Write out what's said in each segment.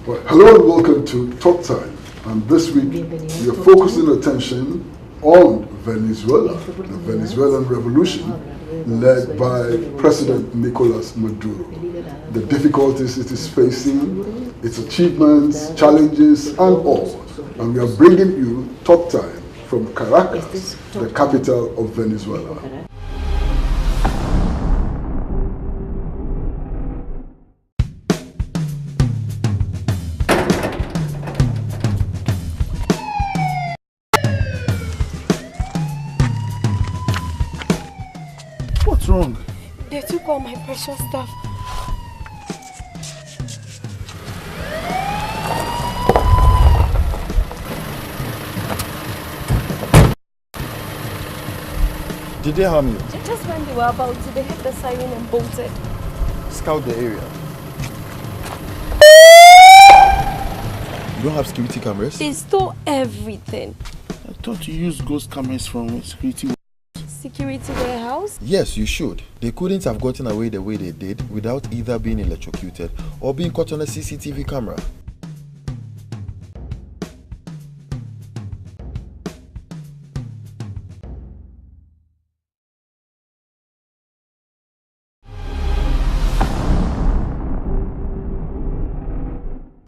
Well, hello and welcome to Talk Time. And this week we are focusing attention on Venezuela, the Venezuelan revolution led by President Nicolas Maduro, the difficulties it is facing, its achievements, challenges, and all. And we are bringing you Talk Time from Caracas, the capital of Venezuela. What's wrong? They took all my precious stuff. Did they harm you? Just when they were about to, they hit the siren and bolted. Scout the area. You don't have security cameras? They stole everything. I thought you used ghost cameras from security. Security warehouse? Yes, you should. They couldn't have gotten away the way they did without either being electrocuted or being caught on a CCTV camera.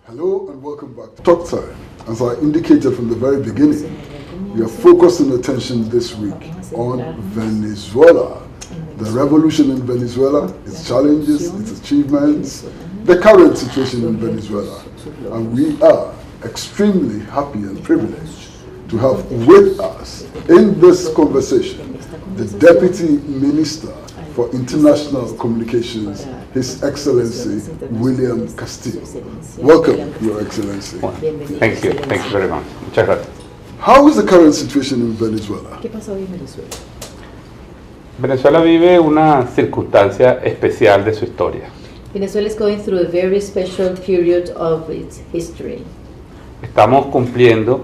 Hello and welcome back to Talk Time. As I indicated from the very beginning, we are focusing attention this week on Venezuela, the revolution in Venezuela, its challenges, its achievements, the current situation in Venezuela. And we are extremely happy and privileged to have with us in this conversation the Deputy Minister for International Communications, His Excellency William Castillo. Welcome, Your Excellency. Thank you very much. Muchas gracias. How is the current situation in Venezuela? ¿Qué pasa hoy en Venezuela? Venezuela vive una circunstancia especial de su historia. Venezuela is going through a very special period of its history. Estamos cumpliendo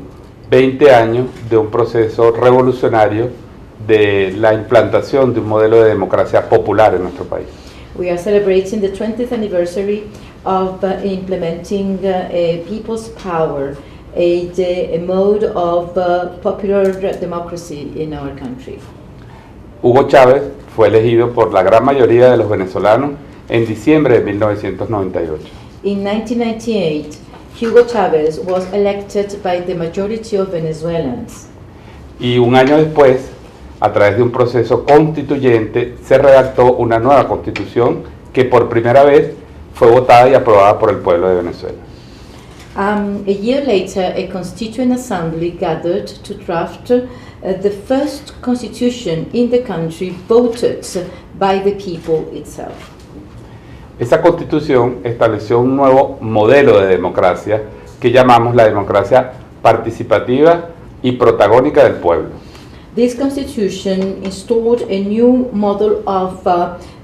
20 años de un proceso revolucionario de la implantación de un modelo de democracia popular en nuestro país. We are celebrating the 20th anniversary of implementing people's power, a mode of popular democracy in our country. Hugo Chávez fue elegido por la gran mayoría de los venezolanos en diciembre de 1998. In 1998, Hugo Chavez was elected by the majority of Venezuelans. Y un año después, a través de un proceso constituyente, se redactó una nueva constitución que por primera vez fue votada y aprobada por el pueblo de Venezuela. A year later, a constituent assembly gathered to draft the first constitution in the country voted by the people itself. Esa constitución estableció un nuevo modelo de democracia que llamamos la democracia participativa y protagónica del pueblo. This constitution installed a new model of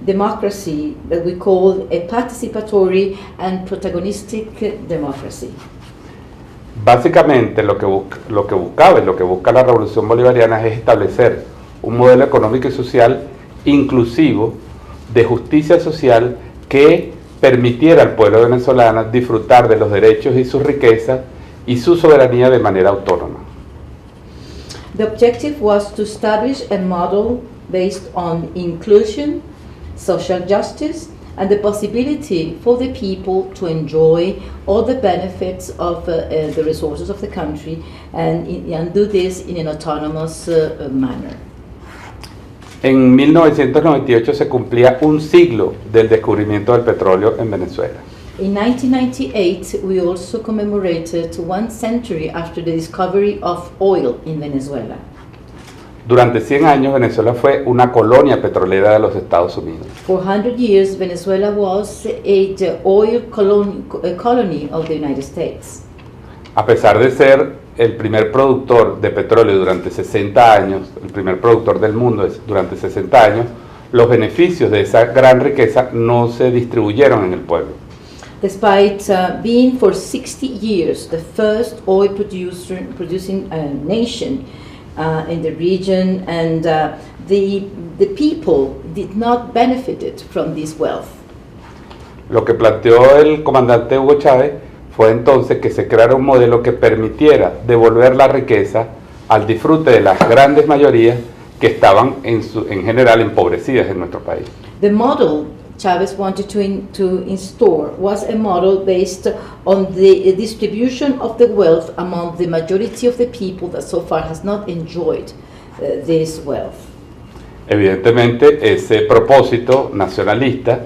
democracy that we call a participatory and protagonistic democracy. Básicamente lo que buscaba y lo que busca la revolución bolivariana es establecer un modelo económico y social inclusivo de justicia social que permitiera al pueblo venezolano disfrutar de los derechos y sus riquezas y su soberanía de manera autónoma. The objective was to establish a model based on inclusion, social justice, and the possibility for the people to enjoy all the benefits of the resources of the country and do this in an autonomous manner. En 1998 se cumplía un siglo del descubrimiento del petróleo en Venezuela. In 1998, we also commemorated 1 century after the discovery of oil in Venezuela. Durante 100 años Venezuela fue una colonia petrolera de los Estados Unidos. For 100 years, Venezuela was a oil colony of the United States. A pesar de ser el primer productor de petróleo durante 60 años, el primer productor del mundo durante 60 años, los beneficios de esa gran riqueza no se distribuyeron en el pueblo. Despite being for 60 years the first oil producing nation in the region, and the people did not benefit from this wealth. Lo que planteó el comandante Hugo Chávez fue entonces que se creara un modelo que permitiera devolver la riqueza al disfrute de las grandes mayorías que estaban en general empobrecidas en nuestro país. The model Chavez wanted to install was a model based on the distribution of the wealth among the majority of the people that so far has not enjoyed this wealth. Evidentemente, ese propósito nacionalista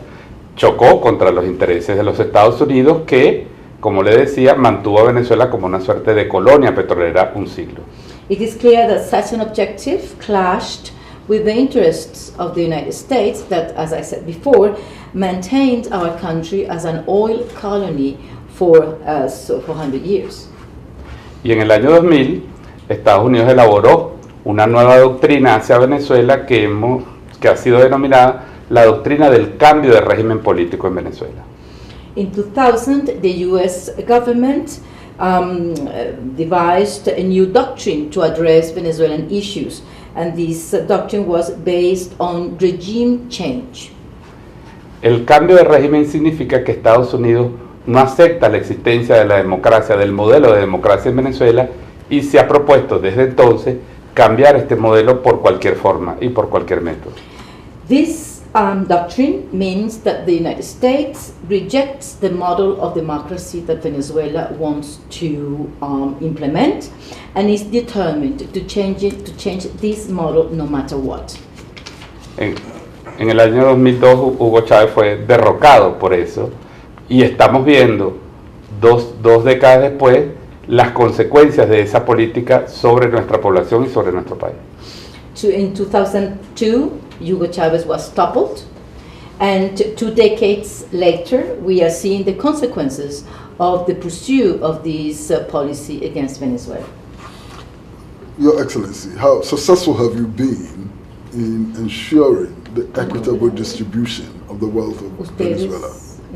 chocó contra los intereses de los Estados Unidos que, como le decía, mantuvo a Venezuela como una suerte de colonia petrolera un siglo. It is clear that such an objective clashed with the interests of the United States that, as I said before, maintained our country as an oil colony for 400 years. Y en el año 2000, Estados Unidos elaboró una nueva doctrina hacia Venezuela que ha sido denominada la doctrina del cambio de régimen político en Venezuela. In 2000, the U.S. government devised a new doctrine to address Venezuelan issues, and this doctrine was based on regime change. El cambio de régimen significa que Estados Unidos no acepta la existencia de la democracia, del modelo de democracia en Venezuela, y se ha propuesto desde entonces cambiar este modelo por cualquier forma y por cualquier método. This doctrine means that the United States rejects the model of democracy that Venezuela wants to implement, and is determined to change this model no matter what. En el año 2002 Hugo Chávez fue derrocado por eso, y estamos viendo dos décadas después las consecuencias de esa política sobre nuestra población y sobre nuestro país. In 2002, Hugo Chavez was toppled, and 2 decades later, we are seeing the consequences of the pursuit of this policy against Venezuela. Your Excellency, how successful have you been in ensuring the equitable distribution of the wealth of Venezuela?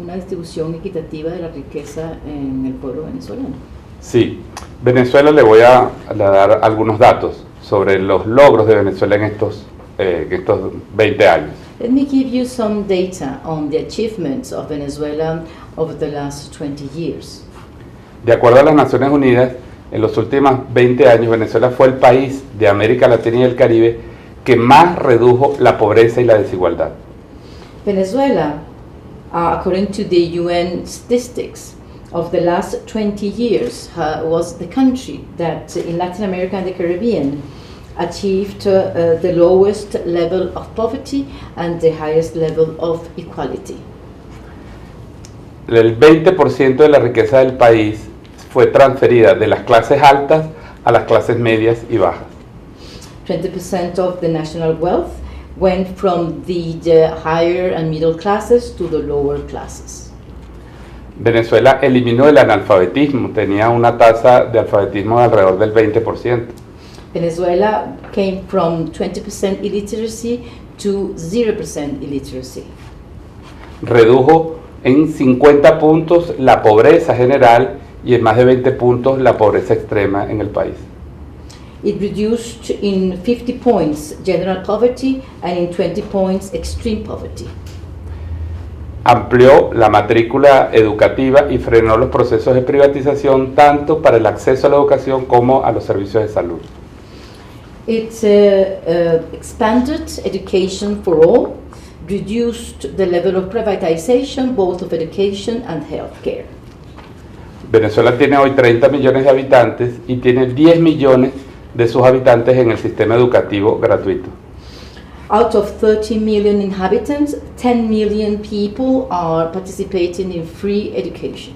Una distribución equitativa de la riqueza en el pueblo venezolano. Sí, Venezuela, le voy a dar algunos datos sobre los logros de Venezuela en estos 20 años. Let me give you some data on the achievements of Venezuela over the last 20 years. De acuerdo a las Naciones Unidas, en los últimos 20 años Venezuela fue el país de América Latina y el Caribe que más redujo la pobreza y la desigualdad. Venezuela, according to the UN statistics, of the last 20 years was the country that in Latin America and the Caribbean achieved the lowest level of poverty and the highest level of equality. El 20% de la riqueza del país fue transferida de las clases altas a las clases medias y bajas. 20% of the national wealth went from the higher and middle classes to the lower classes. Venezuela eliminó el analfabetismo, tenía una tasa de alfabetismo de alrededor del 20%. Venezuela came from 20% illiteracy to 0% illiteracy. Redujo en 50 puntos la pobreza general y en más de 20 puntos la pobreza extrema en el país. It reduced in 50 points general poverty and in 20 points extreme poverty. Amplió la matrícula educativa y frenó los procesos de privatización tanto para el acceso a la educación como a los servicios de salud. It expanded education for all, reduced the level of privatization both of education and healthcare. Venezuela tiene hoy 30 millones de habitantes y tiene 10 millones de sus habitantes en el sistema educativo gratuito. Out of 30 million inhabitants, 10 million people are participating in free education.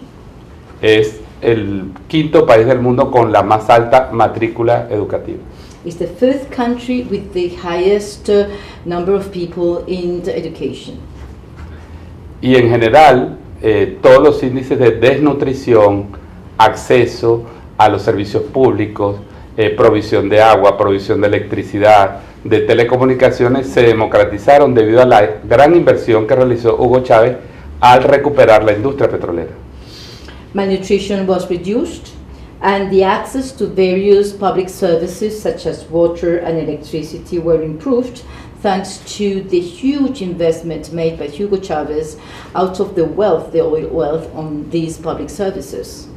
Es el quinto país del mundo con la más alta matrícula educativa. It's the fifth country with the highest number of people in the education. Y en general, todos los índices de desnutrición, acceso a los servicios públicos, provisión de agua, provisión de electricidad, de telecomunicaciones se democratizaron debido a la gran inversión que realizó Hugo Chávez al recuperar la industria petrolera. Malnutrition was reduced and the access to various public services such as water and electricity were improved thanks to the huge investment made by Hugo Chavez out of the wealth, the oil wealth, on these public services.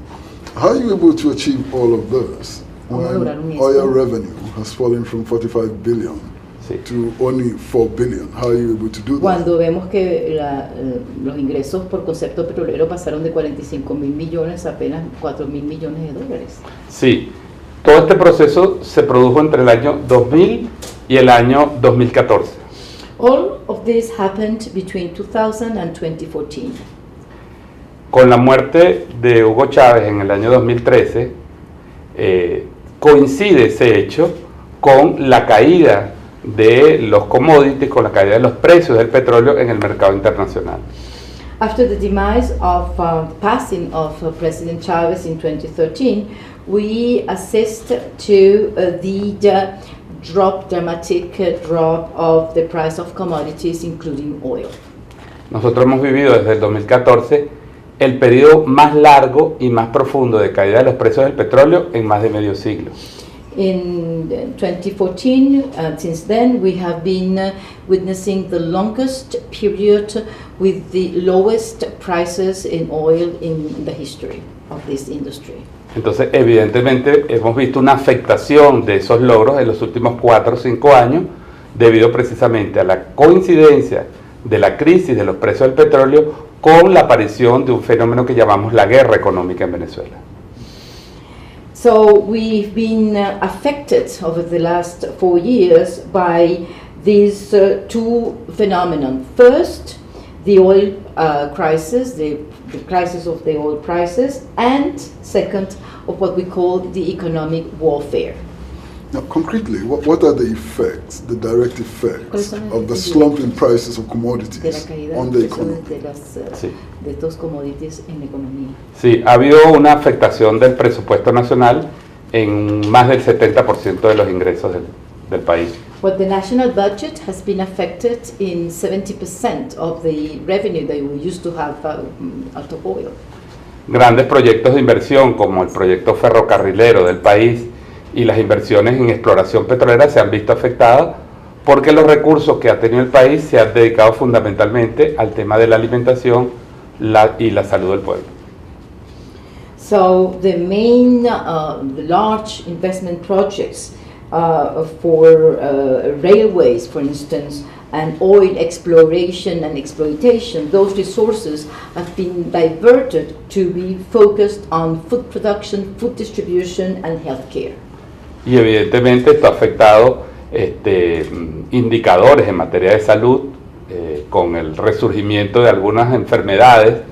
How are you able to achieve all of this ¿Cómo lograron when esto? oil revenue has fallen from 45 billion Sí. to only 4 billion? How are you able to do that? Cuando vemos que los ingresos por concepto petrolero pasaron de 45 mil millones a apenas 4 mil millones de dólares. Sí, todo este proceso se produjo entre el año 2000 y el año 2014. All of this happened between 2000 and 2014. Con la muerte de Hugo Chávez en el año 2013, coincide ese hecho con la caída de los commodities, con la caída de los precios del petróleo en el mercado internacional. After the demise of passing of President Chavez in 2013, we assist to the dramatic drop of the price of commodities, including oil. Nosotros hemos vivido desde el 2014 el periodo más largo y más profundo de caída de los precios del petróleo en más de medio siglo. In 2014, since then, we have been witnessing the longest period with the lowest prices in oil in the history of this industry. Entonces, evidentemente, hemos visto una afectación de esos logros en los últimos 4 o 5 años, debido precisamente a la coincidencia de la crisis de los precios del petróleo con la aparición de un fenómeno que llamamos la guerra económica en Venezuela. So we've been affected over the last 4 years by these two phenomena. First, the oil crisis, the crisis of the oil prices, and second, of what we call the economic warfare. Now, concretely, what are the effects, the direct effects ¿Cuáles son los of the efectos slump in prices of de la commodities caída on de the precios economy? Sí. de estos commodities en la economía? Sí, ha habido una afectación del presupuesto nacional en más del 70% de los ingresos del país. Well, the national budget has been affected in 70% of the revenue that we used to have out of oil. Grandes proyectos de inversión como el proyecto ferrocarrilero del país y las inversiones en exploración petrolera se han visto afectadas porque los recursos que ha tenido el país se han dedicado fundamentalmente al tema de la alimentación y la salud del pueblo. So the main large investment projects for railways, for instance, and oil exploration and exploitation, those resources have been diverted to be focused on food production, food distribution, and healthcare. Y evidentemente esto ha afectado indicadores en materia de salud con el resurgimiento de algunas enfermedades,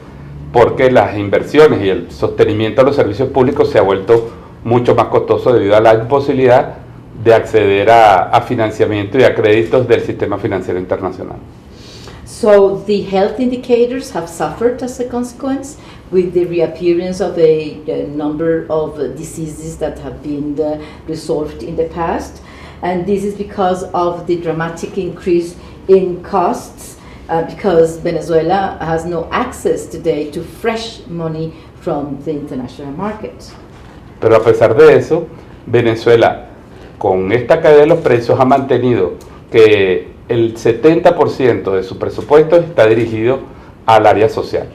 porque las inversiones y el sostenimiento de los servicios públicos se ha vuelto mucho más costoso debido a la imposibilidad de acceder a financiamiento y a créditos del sistema financiero internacional. So the health indicators have suffered as a consequence, with the reappearance of a number of diseases that have been resolved in the past, and this is because of the dramatic increase in costs, because Venezuela has no access today to fresh money from the international market. Pero a pesar de eso, Venezuela, con esta caída de los precios, ha mantenido que el 70% de su presupuesto está dirigido al área social.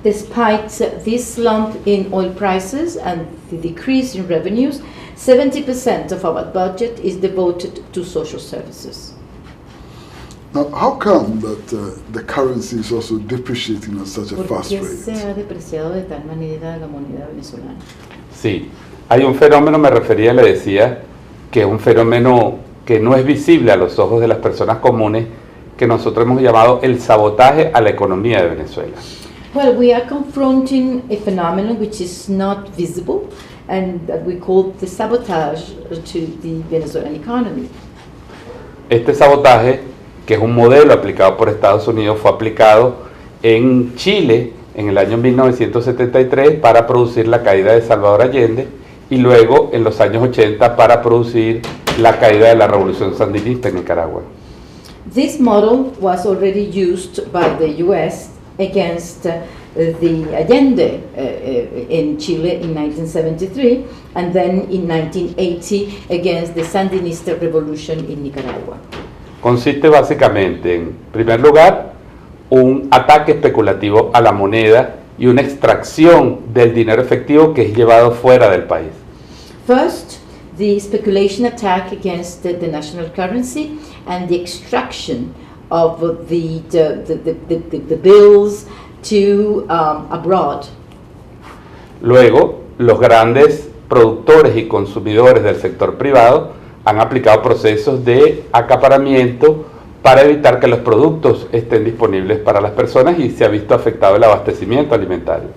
Despite this slump in oil prices and the decrease in revenues, 70% of our budget is devoted to social services. Now, how come that the currency is also depreciating at such a ¿Por fast qué se rate? ha depreciado de tal manera la moneda venezolana? Sí, hay un fenómeno, me refería, le decía, que es un fenómeno que no es visible a los ojos de las personas comunes, que nosotros hemos llamado el sabotaje a la economía de Venezuela. Well, we are confronting a phenomenon which is not visible and that we call the sabotage to the Venezuelan economy. Este sabotaje, que es un modelo aplicado por Estados Unidos, fue aplicado en Chile en el año 1973 para producir la caída de Salvador Allende y luego en los años 80 para producir la caída de la revolución sandinista en Nicaragua. This model was already used by the US against the Allende in Chile in 1973 and then in 1980 against the Sandinista revolution in Nicaragua. consiste básicamente, en primer lugar, un ataque especulativo a la moneda y una extracción del dinero efectivo que es llevado fuera del país. First, the speculation attack against the national currency and the extraction of the bills to abroad. Luego, los grandes productores y consumidores del sector privado han aplicado procesos de acaparamiento para evitar que los productos estén disponibles para las personas y se ha visto afectado el abastecimiento alimentario.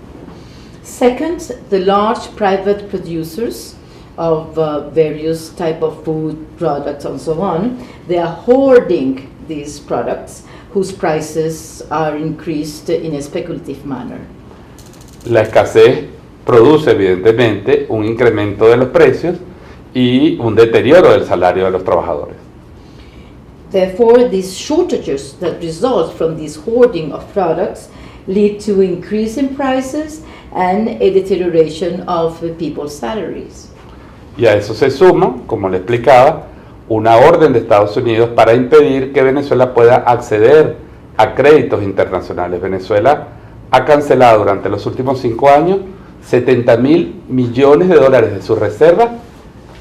Second, the large private producers of various type of food products and so on, they are hoarding these products whose prices are increased in a speculative manner. La escasez produce evidentemente un incremento de los precios y un deterioro del salario de los trabajadores. Therefore, these shortages that result from this hoarding of products lead to increase in prices and a deterioration of people's salaries. Y a eso se suma, como le explicaba, una orden de Estados Unidos para impedir que Venezuela pueda acceder a créditos internacionales. Venezuela ha cancelado durante los últimos 5 años 70.000 millones de dólares de sus reservas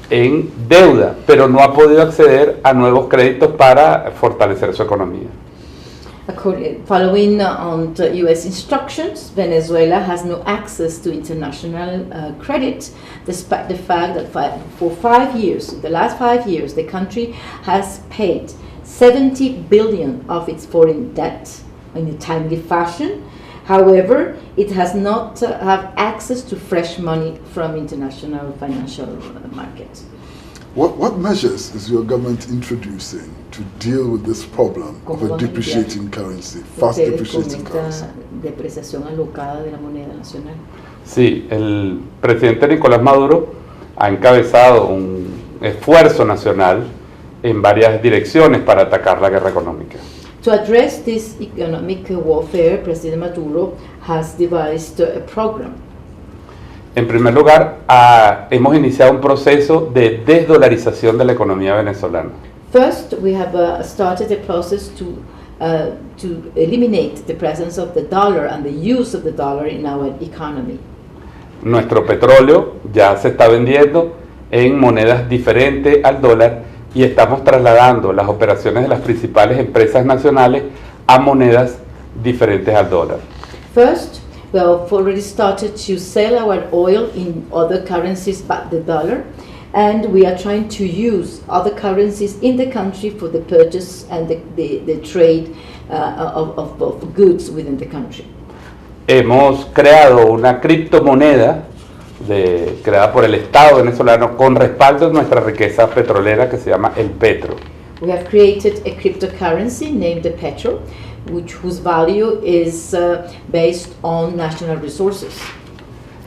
en deuda, pero no ha podido acceder a nuevos créditos para fortalecer su economía. Following on the U.S. instructions, Venezuela has no access to international credit, despite the fact that for 5 years, the last 5 years, the country has paid 70 billion of its foreign debt in a timely fashion. However, it has not have access to fresh money from international financial markets. What measures is your government introducing to deal with this problem of a depreciating currency, fast depreciating currency? Depreciación alocada de la moneda nacional. Sí, el presidente Nicolás Maduro ha encabezado un esfuerzo nacional en varias direcciones para atacar la guerra económica. To address this economic warfare, President Maduro has devised a program. En primer lugar, hemos iniciado un proceso de desdolarización de la economía venezolana. First, we have started a process to eliminate the presence of the dollar and the use of the dollar in our economy. Nuestro petróleo ya se está vendiendo en monedas diferentes al dólar y estamos trasladando las operaciones de las principales empresas nacionales a monedas diferentes al dólar. First, we have already started to sell our oil in other currencies but the dollar, and we are trying to use other currencies in the country for the purchase and the trade of goods within the country. Hemos creado una criptomoneda creada por el Estado venezolano con respaldo de nuestra riqueza petrolera que se llama el petro. We have created a cryptocurrency named the Petro, whose value is based on national resources.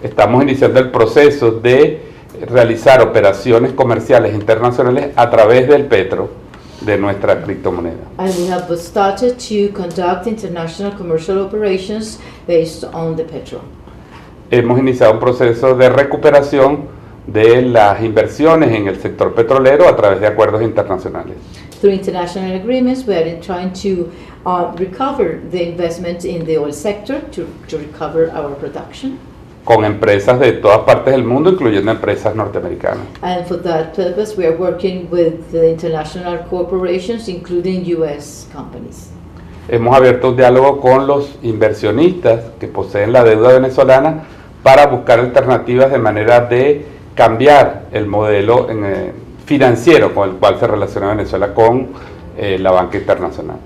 Estamos iniciando el proceso de realizar operaciones comerciales internacionales a través del petro de nuestra criptomoneda. And we have started to conduct international commercial operations based on the Petro. Hemos iniciado un proceso de recuperación de las inversiones en el sector petrolero a través de acuerdos internacionales. Through international agreements, we are trying to recover the investment in the oil sector to recover our production. Con empresas de todas partes del mundo, incluyendo empresas norteamericanas. And for that purpose, we are working with the international corporations, including U.S. companies. Hemos abierto un diálogo con los inversionistas que poseen la deuda venezolana para buscar alternativas de manera de cambiar el modelo financiero con el cual se relaciona Venezuela con la banca internacional.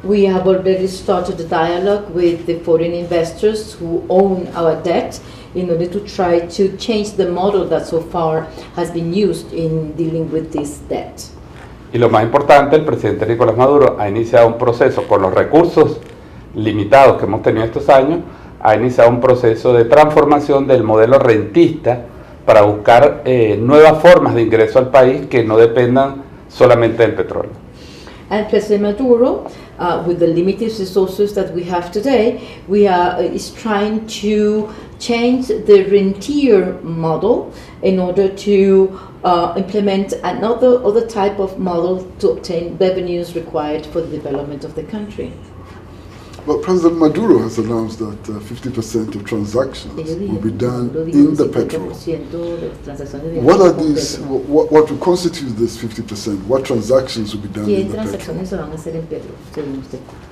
We have already started a dialogue with the foreign investors who own our debt in order to try to change the model that so far has been used in dealing with this debt. Y lo más importante, el presidente Nicolás Maduro ha iniciado un proceso con los recursos limitados que hemos tenido estos años, ha iniciado un proceso de transformación del modelo rentista para buscar nuevas formas de ingreso al país que no dependan solamente del petróleo. And President Maduro with the limited resources that we have today, is trying to change the rentier model in order to implement other type of model to obtain revenues required for the development of the country. Well, President Maduro has announced that 50% of transactions will be done in the petrol. What are these? What will constitute this 50%? What transactions will be done in the petrol?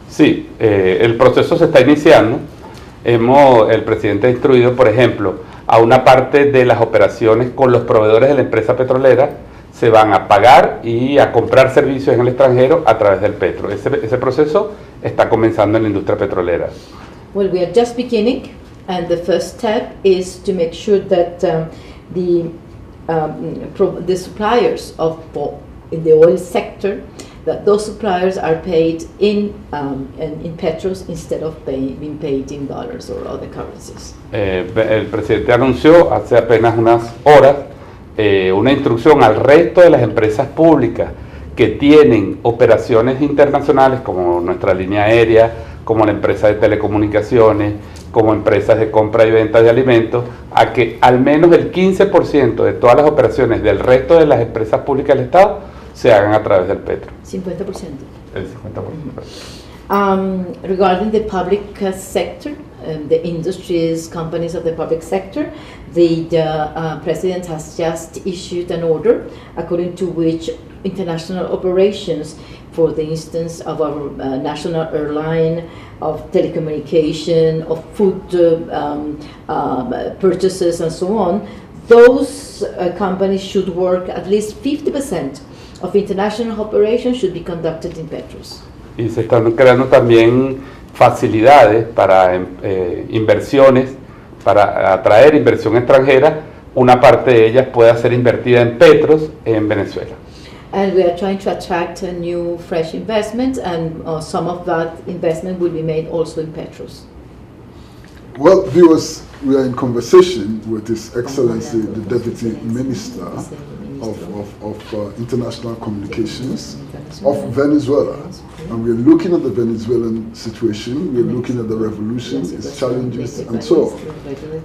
Sí, el proceso se está iniciando. El presidente ha instruido, por ejemplo, a una parte de las operaciones con los proveedores de la empresa petrolera se van a pagar y a comprar servicios en el extranjero a través del petro. Ese proceso está comenzando en la industria petrolera. Well, we are just beginning, and the first step is to make sure that the suppliers in the oil sector, that those suppliers are paid in petros instead of being paid in dollars or other currencies. El presidente anunció hace apenas unas horas una instrucción al resto de las empresas públicas que tienen operaciones internacionales como nuestra línea aérea, como la empresa de telecomunicaciones, como empresas de compra y venta de alimentos, a que al menos el 15% de todas las operaciones del resto de las empresas públicas del Estado se hagan a través del petro. 50%. El 50%. Regarding the public sector, the industries, companies of the public sector, the President has just issued an order according to which international operations, for the instance of our national airline, of telecommunication, of food purchases and so on, those companies should work at least 50% of international operations should be conducted in petros. Y se están creando también facilidades para inversiones, para atraer inversión extranjera. Una parte de ellas pueda ser invertida en petros en Venezuela. And we are trying to attract a new fresh investment, and some of that investment will be made also in petros. Well, viewers, we are in conversation with His Excellency, the Deputy Minister of International Communications of Venezuela. And we're looking at the Venezuelan situation, we're looking at the revolution, its challenges, and so on.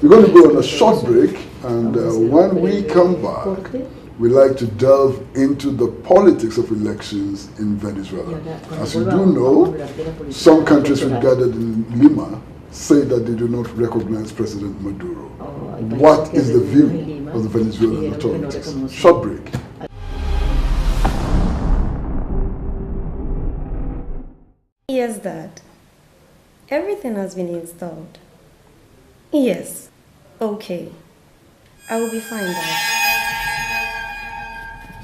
We're going to go on a short break, and when we come back, we like to delve into the politics of elections in Venezuela. As you do know, some countries regarded in Lima say that they do not recognize President Maduro. What is the view of the Venezuelan authorities? Short break. Yes, Dad. Everything has been installed. Yes. Okay. I will be fine, Dad.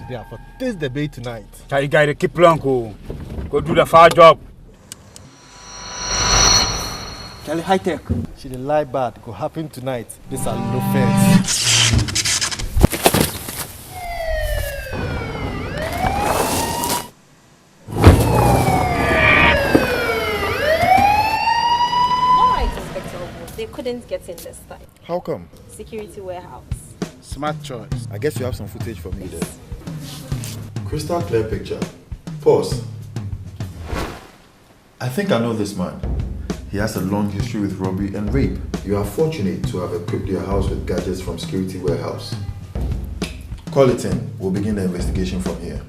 Yeah, for this debate tonight. You gotta keep long, go do the far job. Charlie high tech. She the lie bad go happen tonight. This are no fence. They couldn't get in this time. How come? Security warehouse. Smart choice. I guess you have some footage for me there. Crystal clear picture. Pause. I think I know this man. He has a long history with robbery and rape. You are fortunate to have equipped your house with gadgets from Security Warehouse. Call it in. We'll begin the investigation from here.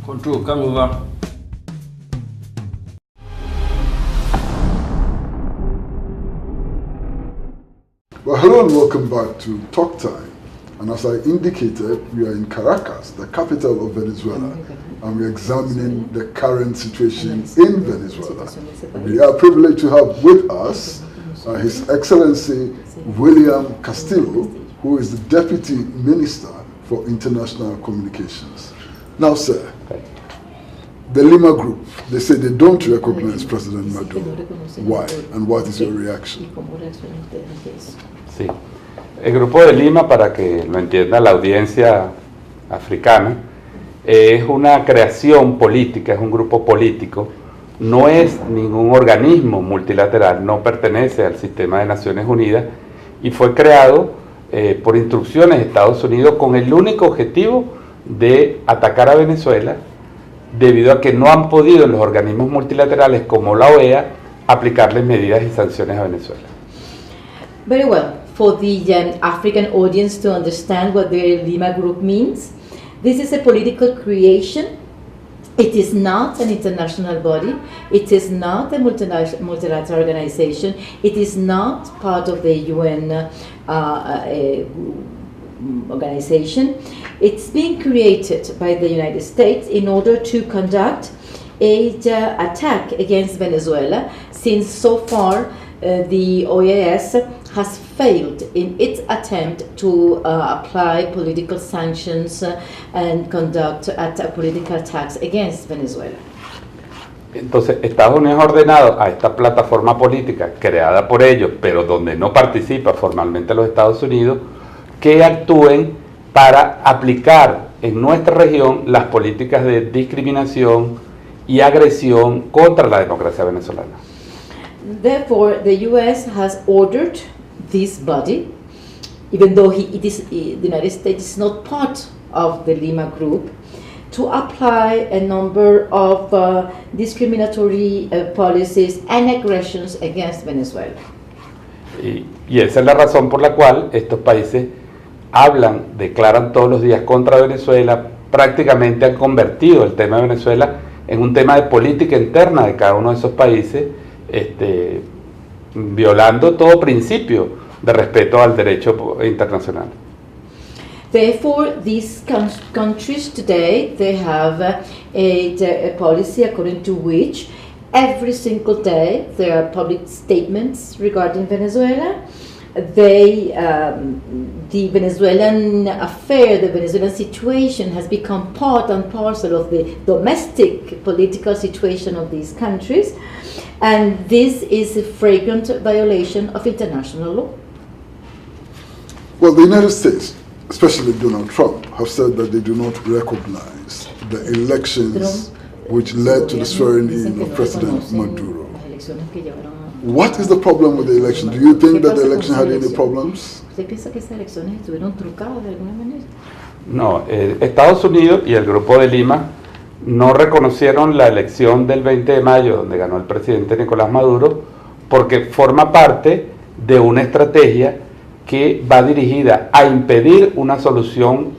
Control, come over. Well, hello and welcome back to Talk Time. And as I indicated, we are in Caracas, the capital of Venezuela, and we're examining the current situation in Venezuela. We are privileged to have with us His Excellency William Castillo, who is the Deputy Minister for International Communications. Now, sir, the Lima Group, they say they don't recognize President Maduro. Why? And what is your reaction? Sí. El Grupo de Lima, para que lo entienda la audiencia africana, es una creación política, es un grupo político, no es ningún organismo multilateral, no pertenece al sistema de Naciones Unidas y fue creado por instrucciones de Estados Unidos con el único objetivo de atacar a Venezuela, debido a que no han podido en los organismos multilaterales como la OEA aplicarles medidas y sanciones a Venezuela. Very well. For the African audience to understand what the Lima Group means, this is a political creation. It is not an international body. It is not a multilateral organization. It is not part of the UN organization. It's being created by the United States in order to conduct an attack against Venezuela, since so far the OAS has failed in its attempt to apply political sanctions and conduct political attacks against Venezuela. Entonces, Estados Unidos ha ordenado a esta plataforma política creada por ellos, pero donde no participa formalmente los Estados Unidos, que actúen para aplicar en nuestra región las políticas de discriminación y agresión contra la democracia venezolana. Therefore, the U.S. has ordered this body, even though the United States is not part of the Lima Group, to apply a number of discriminatory policies and aggressions against Venezuela. Y esa es la razón por la cual estos países declaran todos los días contra Venezuela, prácticamente han convertido el tema de Venezuela en un tema de política interna de cada uno de esos países, violando todo principio de respeto al derecho internacional. Therefore, these countries today, they have a policy according to which every single day there are public statements regarding Venezuela. The Venezuelan affair, the Venezuelan situation has become part and parcel of the domestic political situation of these countries, and this is a flagrant violation of international law. Well, the United States, especially Donald Trump, have said that they do not recognize the elections which led to the swearing-in of President Maduro. What is the problem with the election? Do you think that the election had any problems? No, Estados Unidos y el Grupo de Lima no reconocieron la elección del 20 de mayo, donde ganó el presidente Nicolás Maduro, porque forma parte de una estrategia que va dirigida a impedir una solución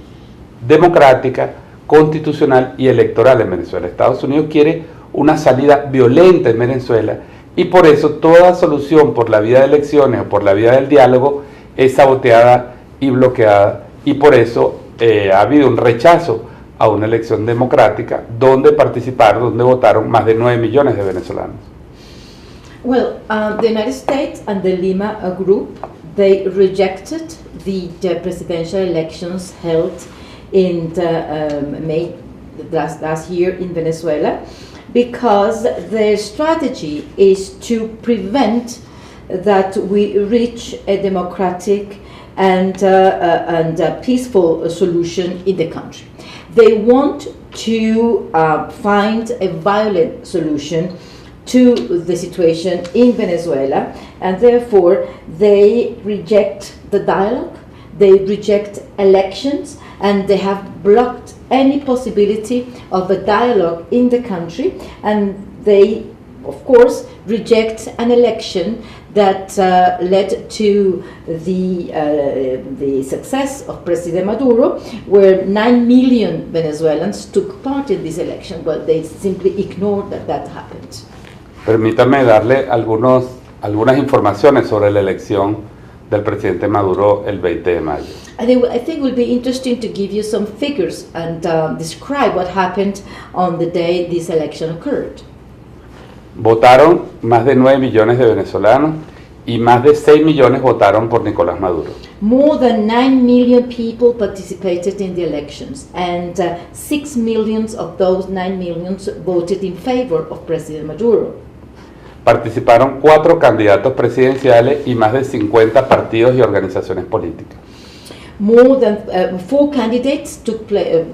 democrática, constitucional y electoral en Venezuela. Estados Unidos quiere una salida violenta en Venezuela, y por eso toda solución por la vía de elecciones o por la vía del diálogo es saboteada y bloqueada, y por eso ha habido un rechazo a una elección democrática donde votaron más de 9 millones de venezolanos. Well, the United States and the Lima Group, they rejected the presidential elections held in May last year in Venezuela, because their strategy is to prevent that we reach a democratic and a peaceful solution in the country. They want to find a violent solution to the situation in Venezuela, and therefore they reject the dialogue, they reject elections, and they have blocked any possibility of a dialogue in the country, and they, of course, reject an election that led to the success of President Maduro, where 9 million Venezuelans took part in this election, but they simply ignored that happened. Permítame darle algunas informaciones sobre la elección del presidente Maduro el 20 de mayo. I think it will be interesting to give you some figures and describe what happened on the day this election occurred. Votaron más de 9 millones de venezolanos y más de 6 millones votaron por Nicolás Maduro. More than 9 million people participated in the elections, and 6 million of those 9 millions voted in favor of President Maduro. Participaron 4 candidatos presidenciales y más de 50 partidos y organizaciones políticas. More than 4 candidates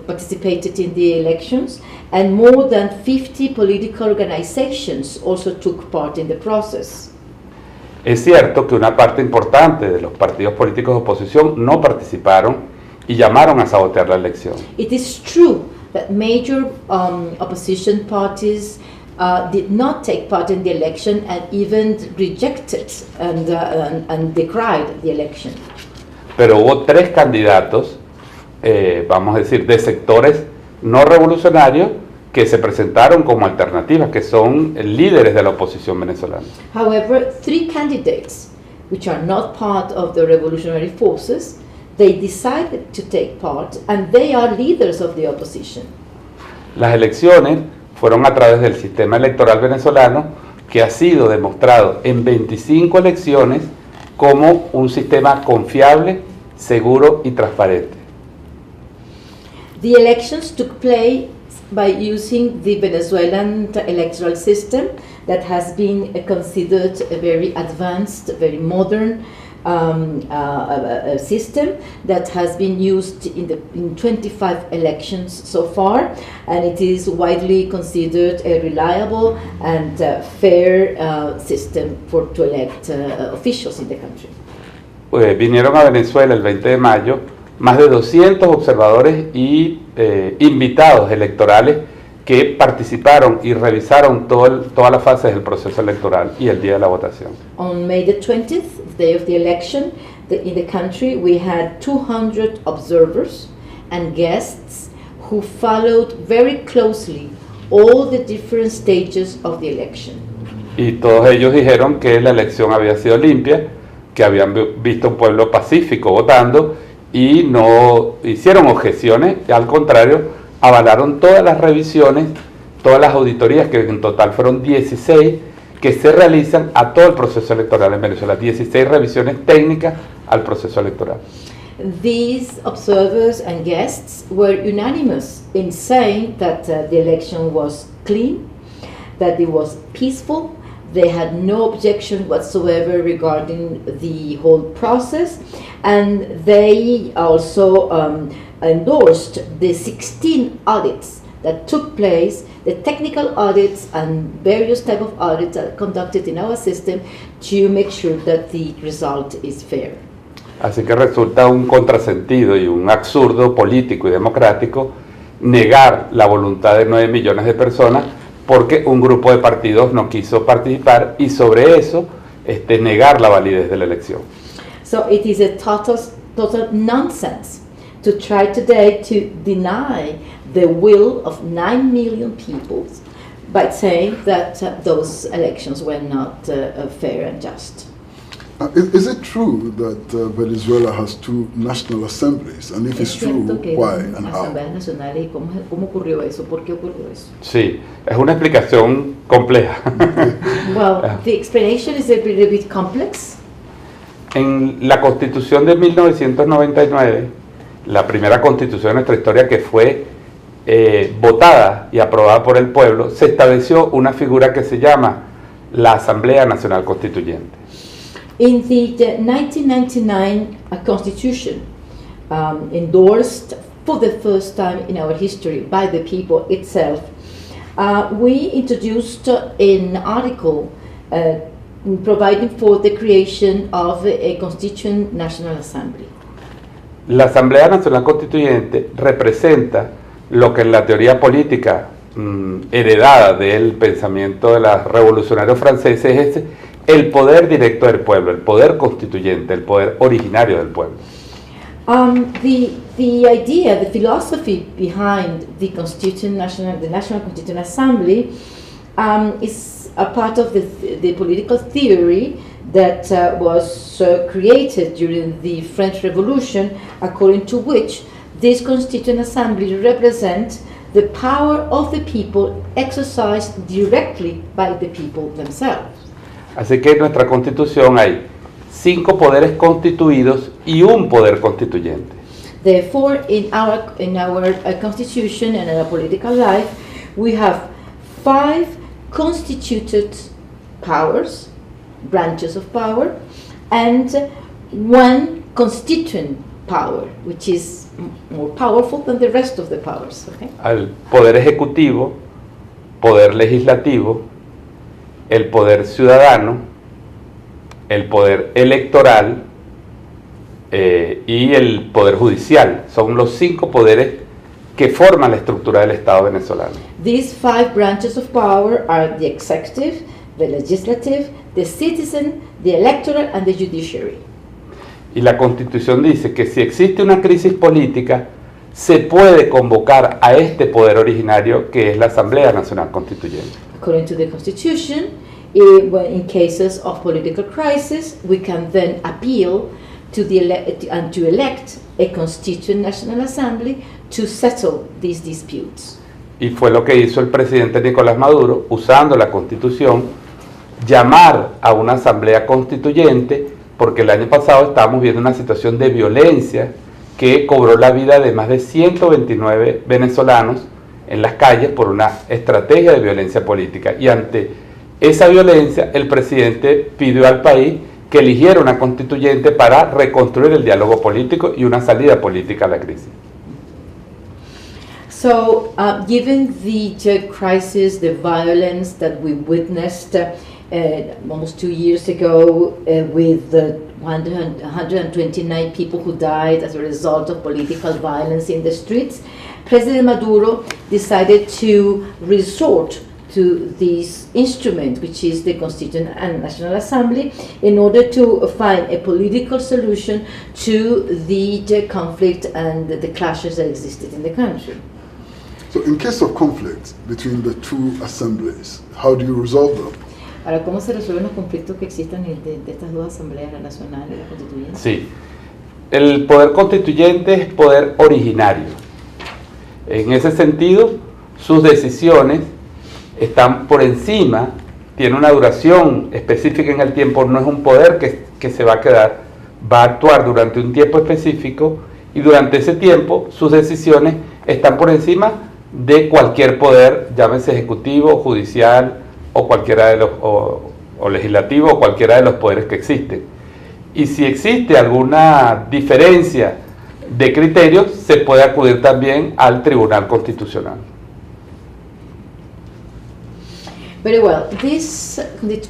participated in the elections, and more than 50 political organizations also took part in the process. Es cierto que una parte importante de los partidos políticos de oposición no participaron y llamaron a sabotear la elección. It is true that major opposition parties did not take part in the election and even rejected and decried the election. Pero hubo 3 candidatos, vamos a decir, de sectores no revolucionarios que se presentaron como alternativas, que son líderes de la oposición venezolana. However, 3 candidates, which are not part of the revolutionary forces, they decided to take part and they are leaders of the opposition. Las elecciones fueron a través del sistema electoral venezolano, que ha sido demostrado en 25 elecciones como un sistema confiable, seguro y transparente. The elections took place by using the Venezuelan electoral system that has been considered a very advanced, very modern system that has been used in 25 elections so far, and it is widely considered a reliable and fair system to elect officials in the country. Vinieron a Venezuela el 20 de mayo más de 200 observadores y invitados electorales que participaron y revisaron todas las fases del proceso electoral y el día de la votación. On May the 20th, the day of the election, in the country we had 200 observers and guests who followed very closely all the different stages of the election. Y todos ellos dijeron que la elección había sido limpia, que habían visto un pueblo pacífico votando y no hicieron objeciones, y al contrario, avalaron todas las revisiones, todas las auditorías, que en total fueron 16, que se realizan a todo el proceso electoral en Venezuela, 16 revisiones técnicas al proceso electoral. These observers and guests were unanimous in saying that the election was clean, that it was peaceful. They had no objection whatsoever regarding the whole process, and they also endorsed the 16 audits that took place, the technical audits and various type of audits that are conducted in our system to make sure that the result is fair. Así que resulta un contrasentido y un absurdo político y democrático negar la voluntad de 9 millones de personas porque un grupo de partidos no quiso participar y sobre eso negar la validez de la elección. So it is a total nonsense to try today to deny the will of 9 million people by saying that those elections were not fair and just. Is it true that Venezuela has 2 national assemblies? And if it's true, why and how? ¿Cómo ocurrió eso? ¿Por qué ocurrió eso? Sí, es una explicación compleja. Well, the explanation is a little bit complex. En la Constitución de 1999, la primera constitución de nuestra historia que fue votada y aprobada por el pueblo, se estableció una figura que se llama la Asamblea Nacional Constituyente. In the 1999 Constitution, endorsed for the first time in our history by the people itself, we introduced an article providing for the creation of a Constituent National Assembly. La Asamblea Nacional Constituyente representa lo que en la teoría política heredada del pensamiento de los revolucionarios franceses es el poder directo del pueblo, el poder constituyente, el poder originario del pueblo. The idea, the philosophy behind the National Constituent Assembly is a part of the political theory that was created during the French Revolution, according to which this Constituent Assembly represents the power of the people exercised directly by the people themselves. Así que en nuestra Constitución hay 5 poderes constituidos y un poder constituyente. Therefore, in our Constitution and in our political life, we have 5 constituted powers, branches of power, and 1 constituent power, which is more powerful than the rest of the powers. Okay? Al poder ejecutivo, poder legislativo, el poder ciudadano, el poder electoral y el poder judicial. Son los 5 poderes que forman la estructura del Estado venezolano. These 5 branches of power are the executive, the legislative, the citizen, the electoral, and the judiciary. Y la Constitución dice que si existe una crisis política, se puede convocar a este poder originario que es la Asamblea Nacional Constituyente. According to the Constitution, in cases of political crisis, we can then appeal to to elect a Constituent National Assembly to settle these disputes. Y fue lo que hizo el presidente Nicolás Maduro, usando la Constitución, llamar a una Asamblea Constituyente, porque el año pasado estábamos viendo una situación de violencia que cobró la vida de más de 129 venezolanos en las calles por una estrategia de violencia política. Y ante esa violencia, el presidente pidió al país que eligiera una constituyente para reconstruir el diálogo político y una salida política a la crisis. So, given the crisis, the violence that we witnessed almost 2 years ago with 129 people who died as a result of political violence in the streets, President Maduro decided to resort to this instrument, which is the Constituent and National Assembly, in order to find a political solution to the conflict and the clashes that existed in the country. So in case of conflict between the 2 assemblies, how do you resolve them? Ahora, ¿cómo se resuelven los conflictos que existen de estas 2 asambleas, la nacional y la constituyente? Sí, el poder constituyente es poder originario. En ese sentido, sus decisiones están por encima, tiene una duración específica en el tiempo, no es un poder que se va a quedar, va a actuar durante un tiempo específico y durante ese tiempo sus decisiones están por encima de cualquier poder, llámese ejecutivo, judicial o cualquiera de los o legislativo o cualquiera de los poderes que existen. Y si existe alguna diferencia de criterios, se puede acudir también al Tribunal Constitucional. Very well. This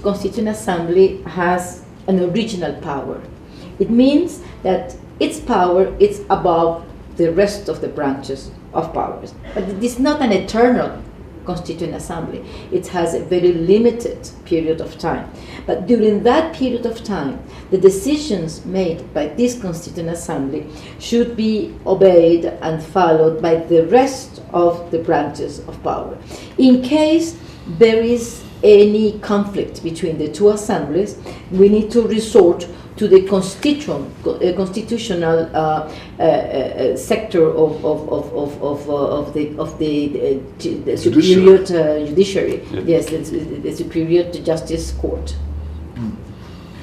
Constituent Assembly has an original power. It means that its power is above the rest of the branches of powers. But it is not an eternal Constituent Assembly. It has a very limited period of time. But during that period of time, the decisions made by this Constituent Assembly should be obeyed and followed by the rest of the branches of power. In case there is any conflict between the 2 assemblies, we need to resort to the constitutional sector of the superior judiciary. Yes, the Superior Justice Court,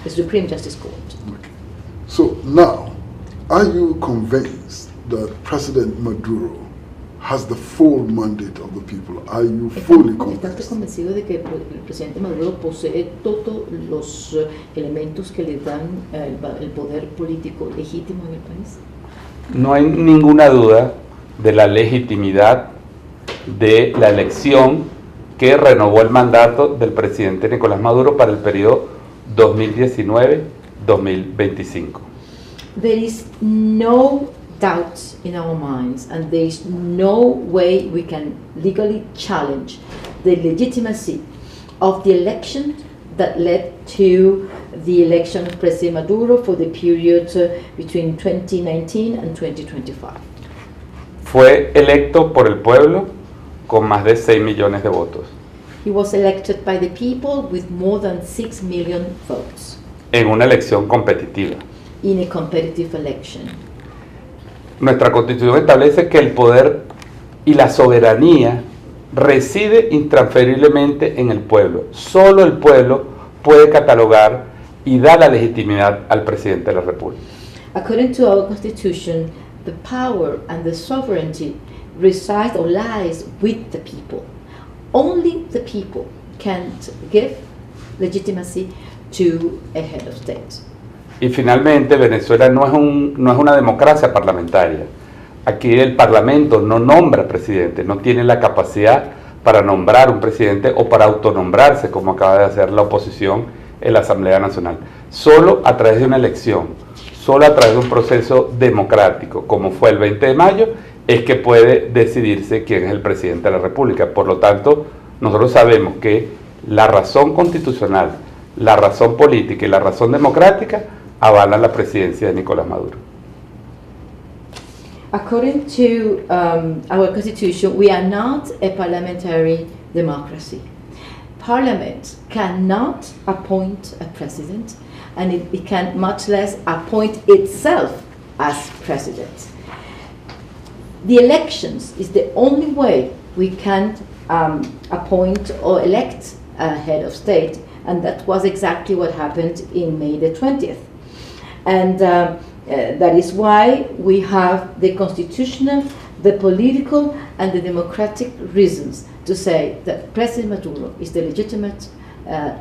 the Supreme Justice Court. Okay. So now, are you convinced that President Maduro has the full mandate of the people? Are you fully ¿Está usted convinced? convencido de que el presidente Maduro posee todos los elementos que le dan el poder político legítimo en el país? No hay ninguna duda de la legitimidad de la elección que renovó el mandato del presidente Nicolás Maduro para el periodo 2019-2025. There is no doubt in our minds, and there is no way we can legally challenge the legitimacy of the election that led to the election of President Maduro for the period between 2019 and 2025. Fue electo por el pueblo con más de 6 millones de votos He was elected by the people with more than 6 million votes en una elección competitiva. in a competitive election. Nuestra Constitución establece que el poder y la soberanía reside intransferiblemente en el pueblo. Solo el pueblo puede catalogar y dar la legitimidad al presidente de la República. According to our Constitution, the power and the sovereignty reside or lies with the people. Only the people can give legitimacy to a head of state. Y finalmente, Venezuela no es una democracia parlamentaria. Aquí el Parlamento no nombra presidente, no tiene la capacidad para nombrar un presidente o para autonombrarse, como acaba de hacer la oposición en la Asamblea Nacional. Solo a través de una elección, solo a través de un proceso democrático, como fue el 20 de mayo, es que puede decidirse quién es el presidente de la República. Por lo tanto, nosotros sabemos que la razón constitucional, la razón política y la razón democrática avalan la presidencia de Nicolás Maduro. According to our constitution, we are not a parliamentary democracy. Parliament cannot appoint a president, and it can much less appoint itself as president. The elections is the only way we can appoint or elect a head of state, and that was exactly what happened in May the 20th. And that is why we have the constitutional, the political, and the democratic reasons to say that President Maduro is the legitimate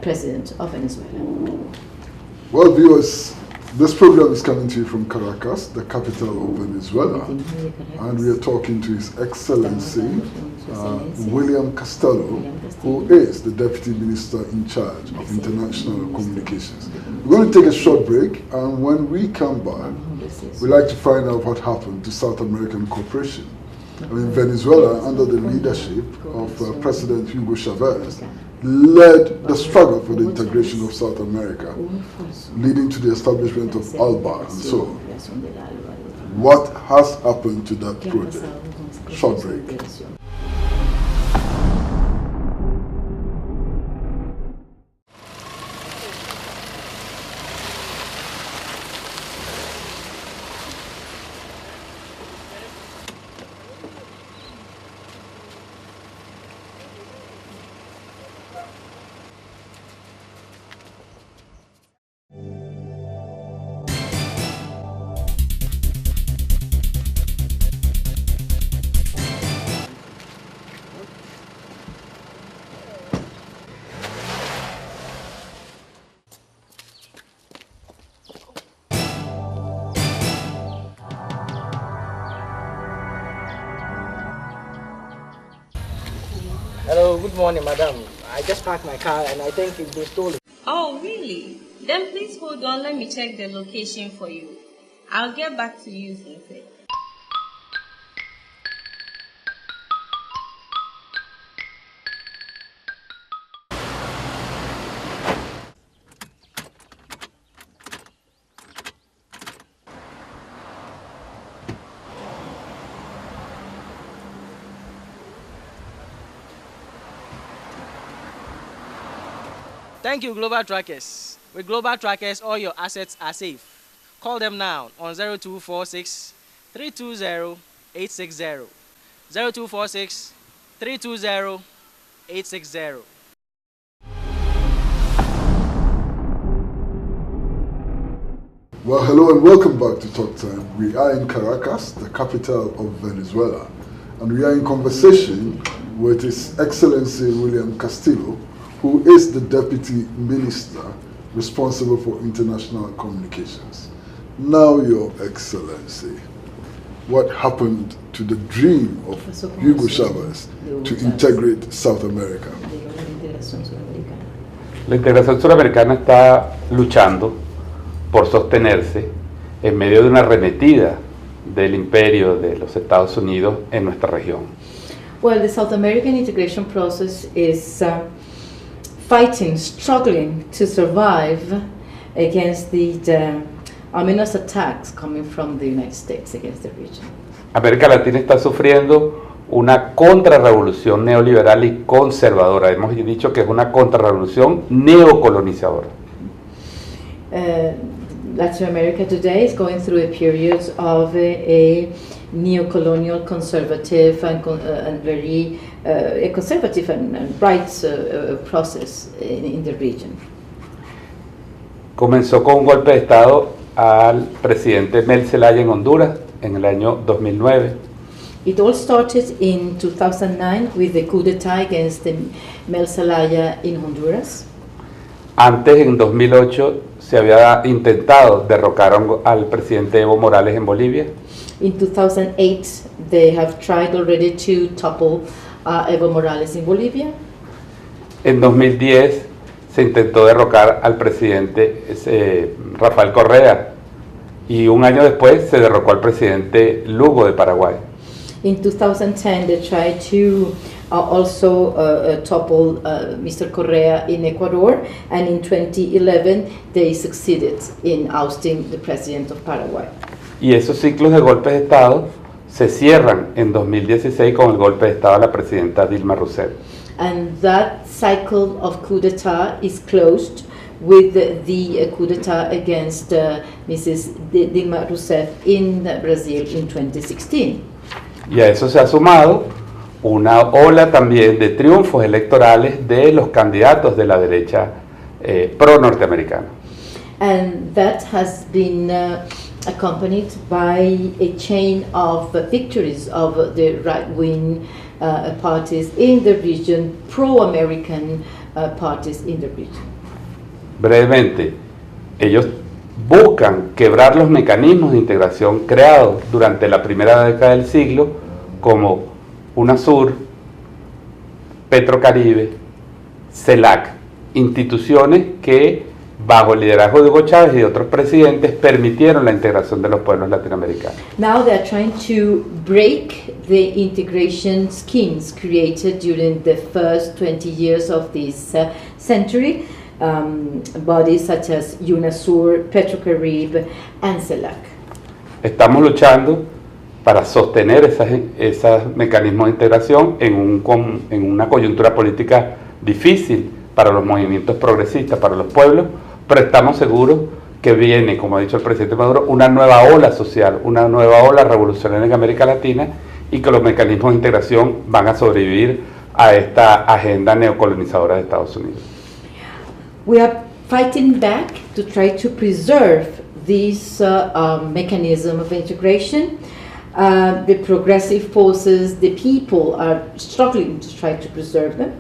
president of Venezuela. Well, viewers, this program is coming to you from Caracas, the capital of Venezuela, and we are talking to His Excellency William Castillo, who is the Deputy Minister in charge of International Communications. We're going to take a short break, and when we come back, we'd like to find out what happened to South American cooperation. I mean, Venezuela, under the leadership of President Hugo Chavez, led the struggle for the integration of South America, leading to the establishment of ALBA and so on. What has happened to that project? Short break. Hello, good morning, madam. I just parked my car and I think it's been stolen. Oh, really? Then please hold on. Let me check the location for you. I'll get back to you, Sensei. Thank you, Global Trackers. With Global Trackers, all your assets are safe. Call them now on 0246 320 860. 0246 320 860. Well, hello and welcome back to Talk Time. We are in Caracas, the capital of Venezuela, and we are in conversation with His Excellency William Castillo, who is the Deputy Minister responsible for international communications. Now, Your Excellency, what happened to the dream of Hugo Chavez to integrate South America? La integración suramericana está luchando por sostenerse en medio de una arremetida del imperio de los Estados Unidos en nuestra región. Well, the South American integration process is fighting, struggling to survive against the ominous attacks coming from the United States against the region. América Latina está sufriendo una contrarrevolución neoliberal y conservadora. Hemos dicho que es una contrarrevolución neocolonizadora. Latin America today is going through a period of a neo-colonial, conservative and very a conservative and bright process in the region. Comenzó con un golpe de Estado al presidente Mel Zelaya en Honduras en el año 2009. It all started in 2009 with the coup d'etat against Mel Zelaya in Honduras. Antes, en 2008, se había intentado derrocar al presidente Evo Morales en Bolivia. In 2008, they have tried already to topple Evo Morales in Bolivia. En 2010 se intentó derrocar al presidente Rafael Correa y un año después se derrocó al presidente Lugo de Paraguay. In 2010, they tried to also topple Mr. Correa in Ecuador, and in 2011 they succeeded in ousting the president of Paraguay. Y esos ciclos de golpes de Estado se cierran en 2016 con el golpe de Estado a la presidenta Dilma Rousseff. And that cycle of coup d'etat is closed with the coup d'etat against Mrs. Dilma Rousseff in Brazil in 2016. Y a eso se ha sumado una ola también de triunfos electorales de los candidatos de la derecha pro-norteamericana. And that has been accompanied by a chain of victories of the right-wing parties in the region, pro-American parties in the region. Brevemente, ellos buscan quebrar los mecanismos de integración creados durante la primera década del siglo, como UNASUR, Petrocaribe, CELAC, instituciones que bajo el liderazgo de Hugo Chávez y de otros presidentes permitieron la integración de los pueblos latinoamericanos. Now they are trying to break the integration schemes created during the first 20 years of this century. Bodies such as UNASUR, Petrocaribe, and CELAC. Estamos luchando para sostener esos mecanismos de integración en una coyuntura política difícil para los movimientos progresistas, para los pueblos, pero estamos seguros que viene, como ha dicho el presidente Maduro, una nueva ola social, una nueva ola revolucionaria en América Latina, y que los mecanismos de integración van a sobrevivir a esta agenda neocolonizadora de Estados Unidos. We are fighting back to try to preserve this mechanism of integration. The progressive forces, the people are struggling to try to preserve them.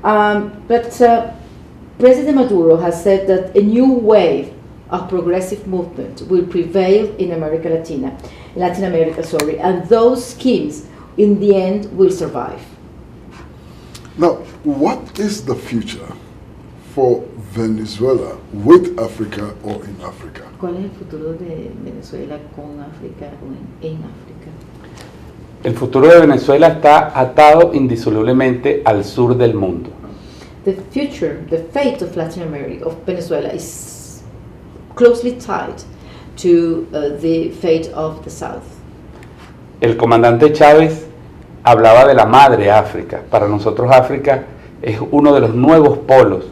But President Maduro has said that a new wave of progressive movement will prevail in Latin America, and those schemes in the end will survive. Now, what is the future for Venezuela with Africa or in Africa? ¿Cuál es el futuro de Venezuela con África o en África? El futuro de Venezuela está atado indisolublemente al sur del mundo. The future, the fate of Latin America, of Venezuela, is closely tied to the fate of the South. El comandante Chávez hablaba de la madre África. Para nosotros África es uno de los nuevos polos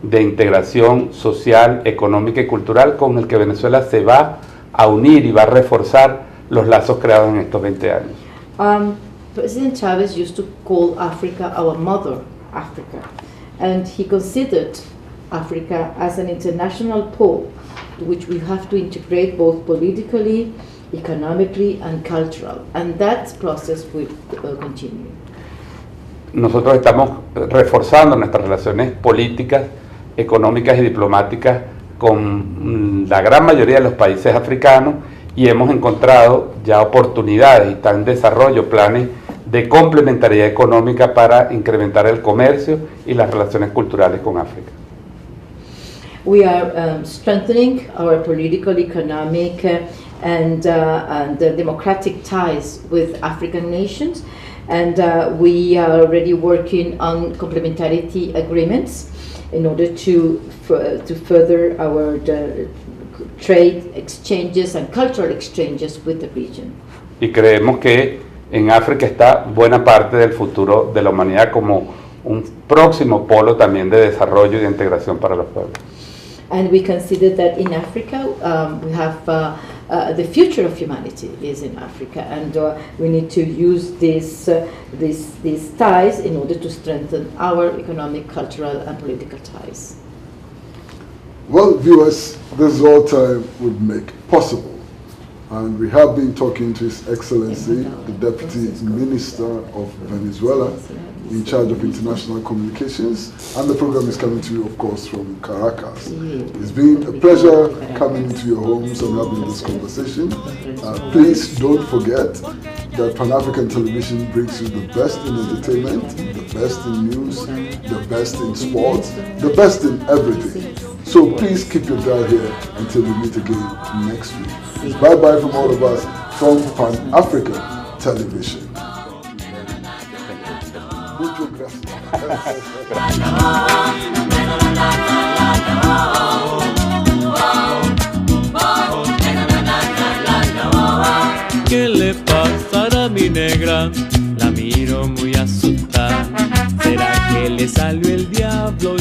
de integración social, económica y cultural con el que Venezuela se va a unir y va a reforzar los lazos creados en estos 20 años. President Chavez used to call Africa our mother, Africa, and he considered Africa as an international pole to which we have to integrate both politically, economically and cultural, and that process will continue. Nosotros estamos reforzando nuestras relaciones políticas, económicas y diplomáticas con la gran mayoría de los países africanos, y hemos encontrado ya oportunidades y están en desarrollo planes de complementariedad económica para incrementar el comercio y las relaciones culturales con África. We are strengthening our political, economic and democratic ties with African nations, and we are already working on complementarity agreements in order to further our trade exchanges and cultural exchanges with the region. Y creemos que en África está buena parte del futuro de la humanidad como un próximo polo también de desarrollo y de integración para los pueblos. And we consider that in Africa we have the future of humanity is in Africa, and we need to use these ties in order to strengthen our economic, cultural and political ties. Well, viewers, this is all time would make possible. And we have been talking to His Excellency, the Deputy Minister of Venezuela, in charge of international communications, and the program is coming to you, of course, from Caracas. It's been a pleasure coming into your homes and having this conversation. Please don't forget that Pan-African Television brings you the best in entertainment, the best in news, the best in sports, the best in everything. So please keep your dial here until we meet again next week. Bye-bye from all of us from Pan-African Television. Muchas gracias. ¿Qué le pasará a mi negra? La miro muy asustada. ¿Será que le salió el diablo